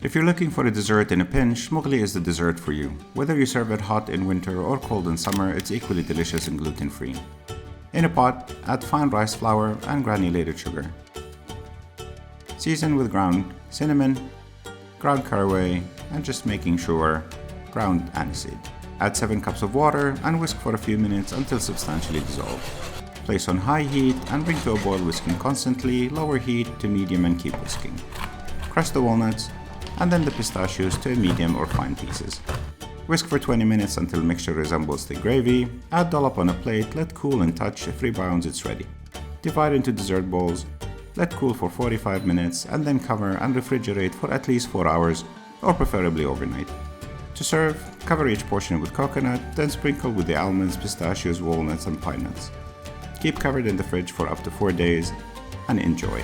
If you're looking for a dessert in a pinch, Moghli is the dessert for you. Whether you serve it hot in winter or cold in summer, it's equally delicious and gluten-free. In a pot, add fine rice flour and granulated sugar. Season with ground cinnamon, ground caraway, and just making sure, ground aniseed. Add 7 cups of water and whisk for a few minutes until substantially dissolved. Place on high heat and bring to a boil, whisking constantly, lower heat to medium and keep whisking. Crush the walnuts and then the pistachios to a medium or fine pieces. Whisk for 20 minutes until mixture resembles thick gravy. Add dollop on a plate, let cool and touch. If rebounds, it's ready. Divide into dessert bowls, let cool for 45 minutes and then cover and refrigerate for at least 4 hours or preferably overnight. To serve, cover each portion with coconut, then sprinkle with the almonds, pistachios, walnuts and pine nuts. Keep covered in the fridge for up to 4 days and enjoy.